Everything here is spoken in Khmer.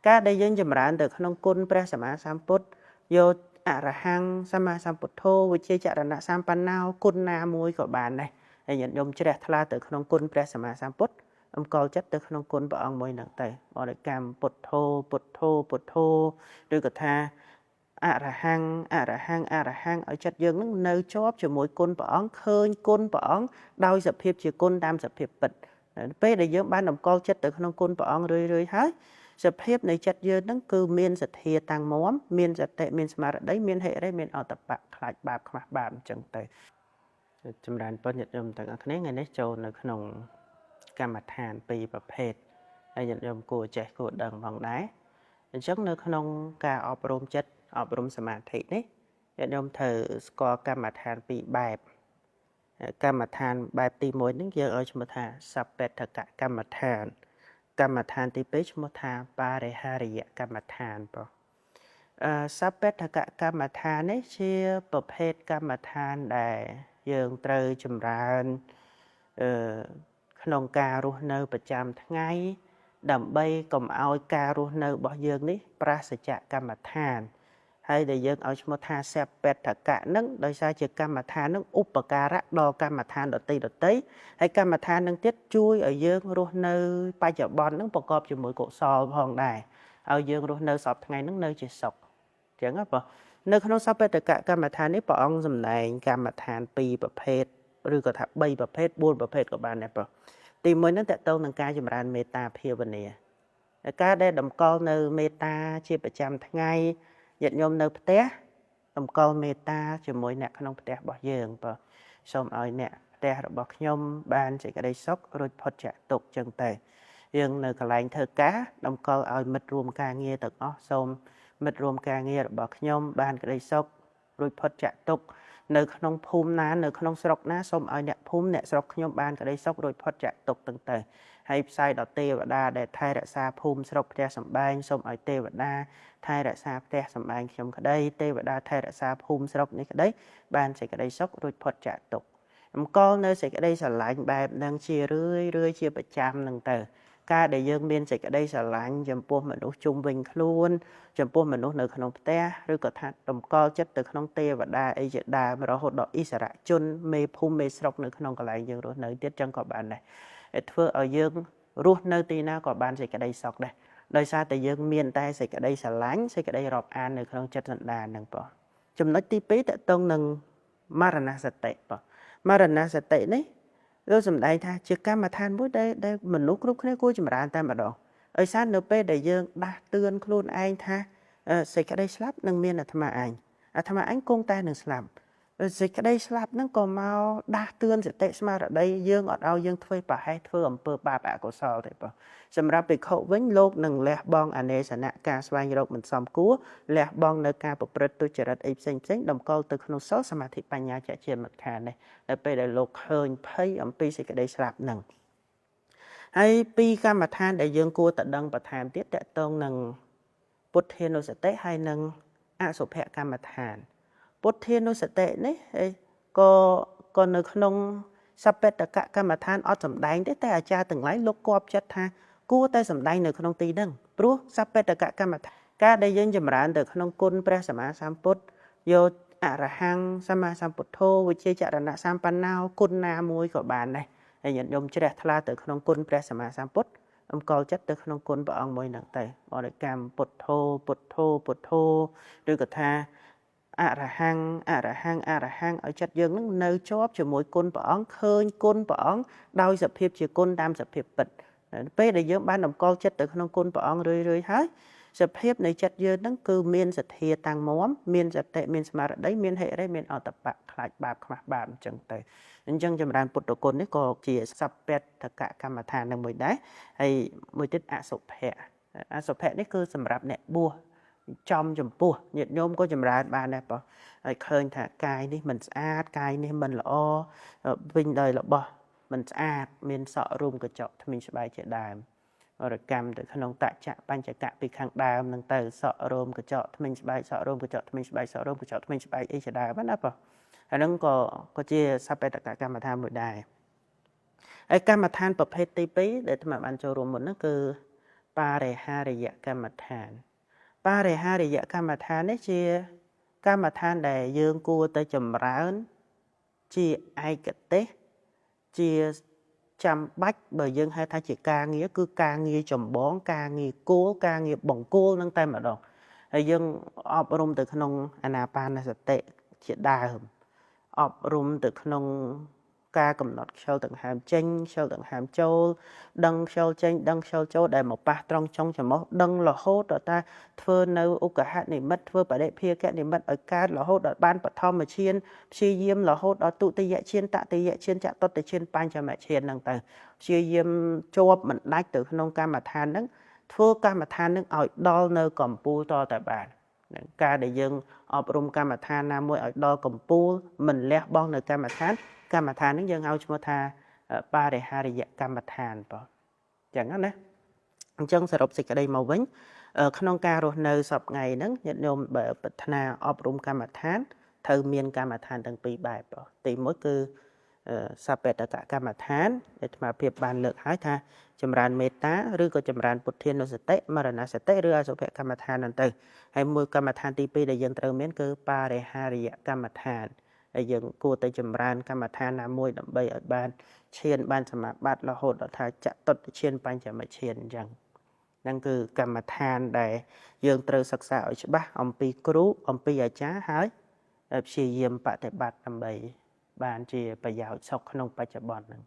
ការដែលយើងចម្រើនទៅក្នុងគុណព្រះសម្មាសម្ពុទ្ធយកអរហង្គសម្មាសម្ពុទ្ធោវិជ្ជាចរណៈសម្បណ្ណោគុណណាមួយក៏បានដែរហើយញាតិញោមជ្រះថ្លាទៅក្នុងគុណព្រះសម្មាសម្ពុទ្ធអង្គលចិត្តទៅក្នុងគុណព្រះអង្គមួយហ្នឹងទៅបរិកម្មពុទ្ធោពុទ្ធោពុទ្ធោឬក៏ថាអរហង្គអរហង្គអរហង្គឲ្យចិត្តយើងនឹងនៅជាប់ជាមួយគុណព្រះអង្គឃើញគុណព្រះអង្គដោយសភាពជាគុណតាមសភាពពិតពេលដែលយើងបានតម្កល់ចិត្តទៅក្នុងគុណព្រះអង្គរឿយៗហើយសភាពនៃចិត្តយើងហ្នឹងគឺមានសទ្ធាតាំងមាំមានសតិមានស្មារតីមានហិរិមានអត្តបៈខ្លាចបាបខ្មាស់បាបអញ្ចឹងទៅចម្រើនពុទ្ធញាតិញោមទាំងអស់គ្នាថ្ងៃនេះចូលនៅក្នុងកម្មដ្ឋាន2ប្រភេទហើយញាតិញោមគួរចេះគួរដឹងផងដែរអញ្ចឹងនៅក្នុងការអប់រំចិត្តអប់រំសមាធិនេះញាតិញោមត្រូវស្គាល់កម្មដ្ឋាន2បែបកម្មដ្ឋានបែបទី1ហ្នឹងយើងឲ្យឈ្មោះថាសព្បេតកកម្មដ្ឋានកម្មដ្ឋានទី2ឈ្មោះថាបរិហារិយកម្មដ្ឋានបងសព្បេតកកម្មដ្ឋាននេះជាប្រភេទកម្មដ្ឋានដែលយើងត្រូវចម្រើនក្នុងការរស់នៅប្រចាំថ្ងៃដើម្បីកុំឲ្យការរស់នៅរបស់យើងនេះប្រាសចាកកម្មដ្ឋានហើយដែលយើងឲ្យឈ្មោះថាសព្បេតកៈនឹងដោយសារជាកម្មដ្ឋាននឹងឧបការៈដល់កម្មដ្ឋានដតីហើយកម្មដ្ឋាននឹងទៀតជួយឲ្យយើងរស់នៅបច្ចុប្បន្ននឹងប្រកបជាមួយកុសលផងដែរឲ្យយើងរស់នៅសពថ្ងៃនឹងនៅជាសុខអញ្ចឹងណាបងនៅក្នុងសព្បេតកកម្មដ្ឋាននេះព្រះអង្គសម្ដែងកម្មដ្ឋាន2ប្រភេទឬក៏ថា3ប្រភេទ4ប្រភេទក៏បានដែរបងទី1ហ្នឹងតកតងនឹងការចម្រើនមេត្តាភាវនាការដែលតម្កល់នៅមេត្តាជាប្រចាំថ្ងៃញាតិញោមនៅផ្ទះតម្កល់មេត្តាជាមួយអ្នកក្នុងផ្ទះរបស់យើងបងសូមឲ្យអ្នកផ្ទះរបស់ខ្ញុំបានសេចក្តីសុខរួចផុតចាកទុក្ខចឹងទៅយើងនៅកន្លែងធ្វើការតម្កល់ឲ្យមិត្តរួមការងារទាំងអស់សូមមិត្តរួមការងាររបស់ខ្ញុំបានក្តីសុខរួចផុតចាកទុក្ខនៅក្នុងភូមិណានៅក្នុងស្រុកណាសូមឲ្យអ្នកភូមិអ្នកស្រុកខ្ញុំបានក្តីសុខរួចផុតចាកទុក្ខទាំងទៅហើយផ្សាយដល់ទេវតាដែលថែរក្សាភូមិស្រុកផ្ទះសម្បែងសូមឲ្យទេវតាថែរក្សាផ្ទះសម្បែងខ្ញុំក្តីទេវតាថែរក្សាភូមិស្រុកនេះក្តីបានសេចក្តីសុខរួចផុតចាកទុក្ខតម្កល់នៅសេចក្តីស្រឡាញ់បែបហ្នឹងជារឿយជាប្រចាំហ្នឹងទៅការដែលយើងមានសេចក្តីស្រឡាញ់ចំពោះមនុស្សជុំវិញខ្លួនចំពោះមនុស្សនៅក្នុងផ្ទះឬក៏ថាតម្កល់ចិត្តទៅក្នុងទេវតាអីជាដើមរហូតដល់អិសរជនមេភូមិមេស្រុកនៅក្នុងកន្លែងយើងរស់នៅទៀតចឹងក៏បានដែរធ្វើឲ្យយើងរស់នៅទីណាក៏បានសេចក្តីសុខដែរដោយសារតែយើងមានតែសេចក្តីស្រឡាញ់សេចក្តីរាប់អាននៅក្នុងចិត្តសន្តានហ្នឹងបងចំណុចទី2តកតងនឹងមរណសតិបងមរណសតិនេះលោកសម្ដែងថាជាកម្មដ្ឋានមួយដែលមនុស្សគ្រប់គ្នាគួរចម្រើនតែម្ដងដោយសារនៅពេលដែលយើងដាស់តឿនខ្លួនឯងថាសេចក្តីស្លាប់នឹងមានអាត្មាអញគង់តែនឹងស្លាប់សេចក្តីស្លាប់ហ្នឹងក៏មកដាស់តឿនសតិស្មារតីយើងអត់ឲ្យយើងធ្វើប្រហែសធ្វើអំពើបាបអកុសលទេបងសម្រាប់ភិក្ខុវិញលោកនឹងលះបង់អនេសនៈការស្វែងរកមិនសមគួរលះបង់នៅការប្រព្រឹត្តទុច្ចរិតអីផ្សេងតម្កល់ទៅក្នុងសិលសមាធិបញ្ញាជាមគ្គខាននេះដល់ពេលដែលលោកឃើញភ័យអំពីសេចក្តីស្លាប់ហ្នឹងហើយពីកម្មដ្ឋានដែលយើងគួរតែដឹងបន្ថែមទៀតតកតងនឹងពុទ្ធានុសតិហើយនឹងអសុភកម្មដ្ឋានពុទ្ធានុសតិនេះក៏នៅក្នុងសព្បេតកកម្មដ្ឋានអត់សម្ដែងទេតែអាចារ្យទាំងឡាយលោកគប់ចិត្តថាគួរតែសម្ដែងនៅក្នុងទីហ្នឹងព្រោះសព្បេតកកម្មដ្ឋានការដែលយើងចម្រើនទៅក្នុងគុណព្រះសម្មាសម្ពុទ្ធយកអរហង្គសម្មាសម្ពុទ្ធោវិជ្ជាចរណៈសម្បណ្ណោគុណណាមួយក៏បានដែរហើយញាតិញោមជ្រះថ្លាទៅក្នុងគុណព្រះសម្មាសម្ពុទ្ធអង្គលចិត្តទៅក្នុងគុណព្រះអង្គមួយហ្នឹងទៅបរិកម្មពុទ្ធោពុទ្ធោពុទ្ធោឬក៏ថាអរហង្គអរហង្គអរហង្គឲ្យចិត្តយើងនឹងនៅជាប់ជាមួយគុណព្រះអង្គឃើញគុណព្រះអង្គដោយសភាពជាគុណតាមសភាពពិតពេលដែលយើងបានតម្កល់ចិត្តទៅក្នុងគុណព្រះអង្គរឿយហើយសភាពនៃចិត្តយើងហ្នឹងគឺមានសទ្ធាតាំងមាំមានសតិមានស្មារតីមានហិរិមានអត្តបៈខ្លាចបាបខ្មាស់បាបអញ្ចឹងទៅអញ្ចឹងចម្រើនពុទ្ធគុណនេះក៏ជាសព្បេតកកម្មដ្ឋាននឹងមួយដែរហើយមួយទៀតអសុភៈនេះគឺសម្រាប់អ្នកបួសចំចំពោះញាតិញោមក៏ចម្រើនបានដែរបងហើយឃើញថាកាយនេះមិនស្អាតកាយនេះមិនល្អវិញដោយរបស់មិនស្អាតមានសក់រុំកញ្ចក់ធ្មេញស្បែកជាដើមរកម្មទៅក្នុងតចៈបញ្ចកៈពីខាងដើមនឹងទៅសក់រុំកញ្ចក់ធ្មេញស្បែកសក់រុំកញ្ចក់ធ្មេញស្បែកសក់រុំកញ្ចក់ធ្មេញស្បែកអីជាដើមណាបងអាហ្នឹងក៏ជាសព្បេតកកម្មដ្ឋានមួយដែរហើយកម្មដ្ឋានប្រភេទទី2ដែលអាត្មាបានចូលរួមមុនហ្នឹងគឺ បារិហារយកម្មដ្ឋានបារិហារយកម្មដ្ឋាននេះជាកម្មដ្ឋានដែលយើងគួរតែចម្រើនជាឯកទេសជាចាំបាច់បើយើងហៅថាជាការងារគឺការងារចម្បងការងារគោលការងារបង្គោលនឹងតែម្ដងហើយយើងអប់រំទៅក្នុងអាណាបានសតិជាដើមអប់រំទៅក្នុងការកំណត់ខ្យល់ដង្ហើមចេញខ្យល់ដង្ហើមចូលដឹងខ្យល់ចេញដឹងខ្យល់ចូលដែលមកប៉ះត្រង់ចុងច្រមុះដឹងរហូតដល់តែធ្វើនៅឧក្កហនិមិត្តធ្វើបដិភាគនិមិត្តឲ្យកើតរហូតដល់បានបឋមឈានព្យាយាមរហូតដល់ទុតិយឈានតតិយឈានចតុតឈានបញ្ចមឈានហ្នឹងទៅព្យាយាមជាប់មិនដាច់ទៅក្នុងកម្មដ្ឋានហ្នឹងធ្វើកម្មដ្ឋានហ្នឹងឲ្យដល់នៅកម្ពុជាតតែបានការដែលយើងអប់រំកម្មដ្ឋានណាមួយឲ្យដល់កម្ពុជាមិនលះបង់នៅកម្មដ្ឋានហ្នឹងយើងឲ្យឈ្មោះថាបរិហារយកម្មដ្ឋានបងចឹងណាអញ្ចឹងសរុបសេចក្តីមកវិញក្នុងការរស់នៅសប្ថ្ងៃហ្នឹងញាតិញោមបើប្រាថ្នាអប់រំកម្មដ្ឋានត្រូវមានកម្មដ្ឋានទាំងពីរបែបបងទីមួយគឺសពតកកម្មដ្ឋានដែលអាត្មាភាពបានលើកហើយថាចម្រើនមេត្តាឬក៏ចម្រើនពុទ្ធានុសតិមរណសតិឬអសុភកម្មដ្ឋានហ្នឹងទៅហើយមួយកម្មដ្ឋានទី2ដែលយើងត្រូវមានគឺបរិហារយកម្មដ្ឋានហើយយើងគួរតែចម្រើនកម្មដ្ឋានណាមួយដើម្បីឲ្យបានឈានបានសមាបត្តិរហូតដល់ថាចតុតឈានបញ្ចមឈានអញ្ចឹងហ្នឹងគឺកម្មដ្ឋានដែលយើងត្រូវសិក្សាឲ្យច្បាស់អំពីគ្រូអំពីអាចារ្យហើយព្យាយាមបប្រតិបត្តិដើម្បីបានជាប្រយោជន៍សុខក្នុងបច្ចុប្បន្នហ្នឹង